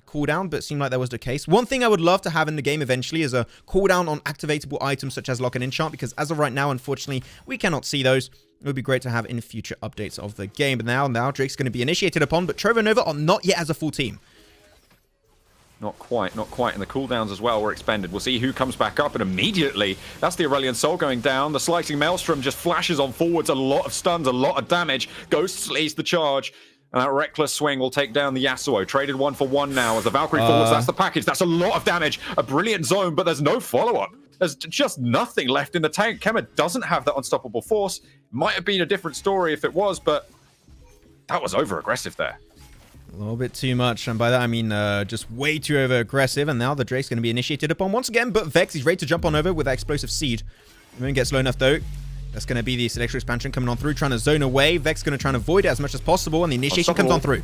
cooldown, but it seemed like that was the case. One thing I would love to have in the game eventually is a cooldown on activatable items such as lock and enchant, because as of right now, unfortunately, we cannot see those. It would be great to have in future updates of the game. But now Drake's going to be initiated upon, but Trovo Nova are not yet as a full team. Not quite. And the cooldowns as well were expended. We'll see who comes back up, and immediately, that's the Aurelion Soul going down. The Slicing Maelstrom just flashes on forwards. A lot of stuns, a lot of damage. Ghost slays the charge. And that reckless swing will take down the Yasuo. Traded 1-for-1 now as the Valkyrie forwards. That's the package. That's a lot of damage. A brilliant zone, but there's no follow-up. There's just nothing left in the tank. Kemba doesn't have that unstoppable force. Might have been a different story if it was, but that was over-aggressive there. A little bit too much, and by that I mean just way too over-aggressive, and now the Drake's going to be initiated upon once again, but Vex, he's ready to jump on over with that explosive seed. Moon gets low enough though. That's going to be the Celestial Expansion coming on through, trying to zone away. Vex going to try and avoid it as much as possible, and the initiation comes on through.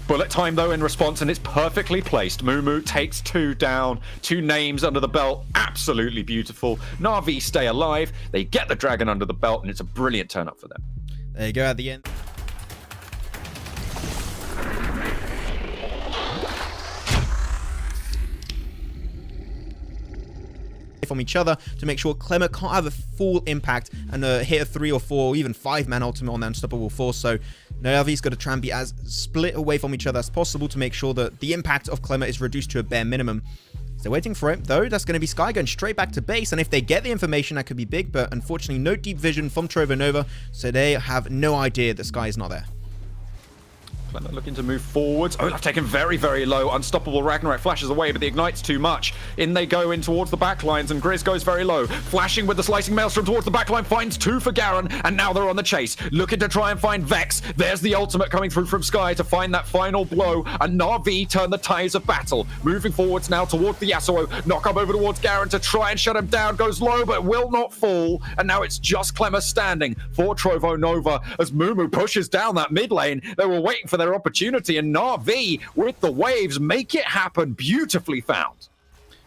Bullet time, though, in response, and it's perfectly placed. Mumu takes 2 down, 2 names under the belt. Absolutely beautiful. Navi stay alive. They get the dragon under the belt, and it's a brilliant turn-up for them. There you go at the end. From each other to make sure Clemmer can't have a full impact and hit a 3 or 4 or even 5-man ultimate on the unstoppable force. So Navi's got to try and be as split away from each other as possible to make sure that the impact of Clemmer is reduced to a bare minimum. So they're waiting for it though. That's going to be Sky going straight back to base, and if they get the information, that could be big, but unfortunately no deep vision from Trovo Nova, so they have no idea that Sky is not there. Clemmer looking to move forwards. Olaf taken very, very low. Unstoppable Ragnarok flashes away, but the Ignite's too much. In they go in towards the backlines, and Grizz goes very low. Flashing with the Slicing Maelstrom towards the backline, finds 2 for Garen, and now they're on the chase. Looking to try and find Vex. There's the ultimate coming through from Sky to find that final blow, and Navi turn the tides of battle. Moving forwards now towards the Yasuo. Knock up over towards Garen to try and shut him down. Goes low, but will not fall. And now it's just Clemmer standing for Trovo Nova as Mumu pushes down that mid lane. They were waiting for their opportunity, and Navi with the waves make it happen. Beautifully found.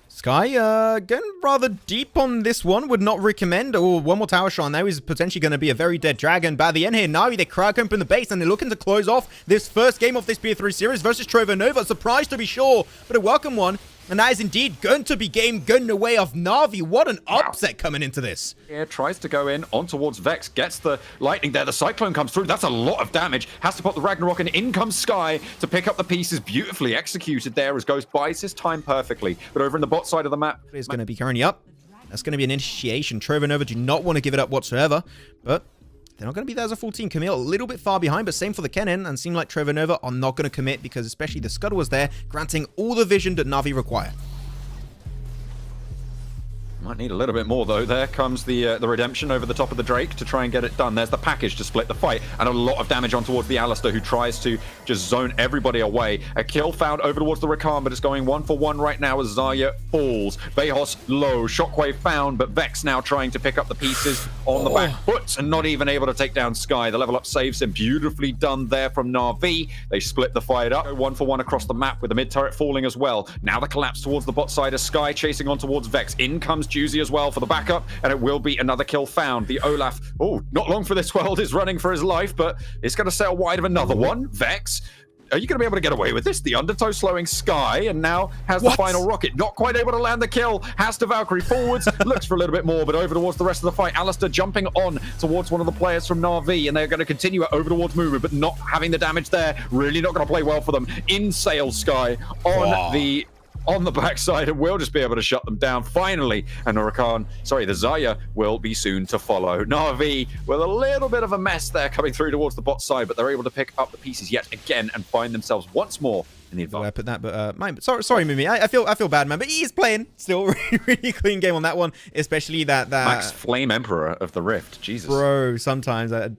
Sky going rather deep on this one. Would not recommend. Oh, one more tower shot now is potentially going to be a very dead dragon. By the end here, Navi, they crack open the base and they're looking to close off this first game of this P3 series versus Trovo Nova. Surprise to be sure, but a welcome one. And that is indeed going to be game going the way of Navi. What an upset coming into this. Yeah, tries to go in on towards Vex, gets the lightning there. The Cyclone comes through. That's a lot of damage. Has to pop the Ragnarok, and in comes Sky to pick up the pieces. Beautifully executed there as Ghost buys his time perfectly. But over in the bot side of the map, is going to be currently up. That's going to be an initiation. Trovo Nova do not want to give it up whatsoever, but they're not going to be there as a full team. Camille a little bit far behind, but same for the Kennen, and seem like Trovo Nova are not going to commit because especially the Scuttle was there, granting all the vision that Navi require. Might need a little bit more, though. There comes the redemption over the top of the Drake to try and get it done. There's the package to split the fight, and a lot of damage on towards the Alistair, who tries to just zone everybody away. A kill found over towards the Rakan, but it's going 1-for-1 right now as Zarya falls. Behos low. Shockwave found, but Vex now trying to pick up the pieces on the back foot and not even able to take down Sky. The level up saves him. Beautifully done there from Navi. They split the fight up. 1-for-1 across the map with the mid turret falling as well. Now the collapse towards the bot side as Sky chasing on towards Vex. In comes Juicy as well for the backup, and it will be another kill found. The Olaf, not long for this world, is running for his life, but it's going to sail wide of another one. Vex, are you going to be able to get away with this? The Undertow slowing Sky, and now has the final rocket. Not quite able to land the kill. Has to Valkyrie forwards. Looks for a little bit more, but over towards the rest of the fight. Alistair jumping on towards one of the players from Navi, and they're going to continue it over towards Mumu, but not having the damage there. Really not going to play well for them. In sails Sky on the backside, and we'll just be able to shut them down finally. And the Zarya will be soon to follow. Navi with a little bit of a mess there coming through towards the bot side, but they're able to pick up the pieces yet again and find themselves once more in the advantage. I put that, but sorry, Mimi. I feel bad, man. But he's playing still really clean game on that one, especially that Max Flame Emperor of the Rift. Jesus, bro. Sometimes I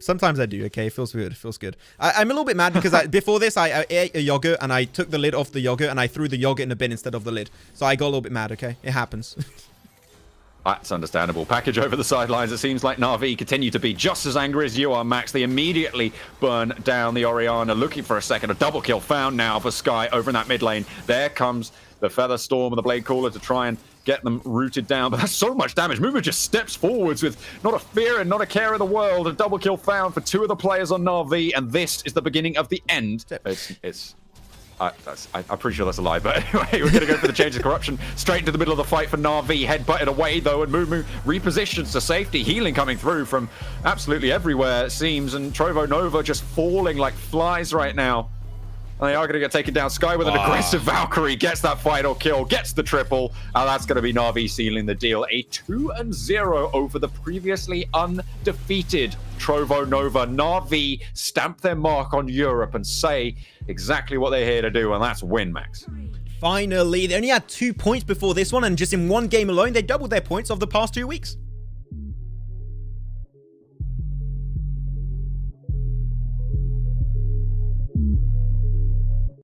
do. Okay, feels good. Feels good. I'm a little bit mad because before this I ate a yogurt and I took the lid off the yogurt and I threw the yogurt in the bin instead of the lid. So I got a little bit mad. Okay, it happens. That's understandable. Package over the sidelines. It seems like Navi continue to be just as angry as you are, Max. They immediately burn down the Orianna, looking for a second. A double kill found now for Sky over in that mid lane. There comes the Feather Storm and the Blade Caller to try and get them rooted down. But that's so much damage. Mumu just steps forwards with not a fear and not a care in the world. A double kill found for 2 of the players on Navi, and this is the beginning of the end. I'm pretty sure that's a lie, but anyway, we're going to go for the change of corruption straight into the middle of the fight for Navi. Head butted away though, and Mumu repositions to safety. Healing coming through from absolutely everywhere, it seems, and Trovo Nova just falling like flies right now. And they are going to get taken down. Sky with an aggressive Valkyrie gets that final kill, gets the triple, and that's going to be Navi sealing the deal. A 2-0 over the previously undefeated Trovo Nova. Navi stamp their mark on Europe and say exactly what they're here to do, and that's win, Max. Finally, they only had 2 points before this one, and just in one game alone, they doubled their points of the past 2 weeks.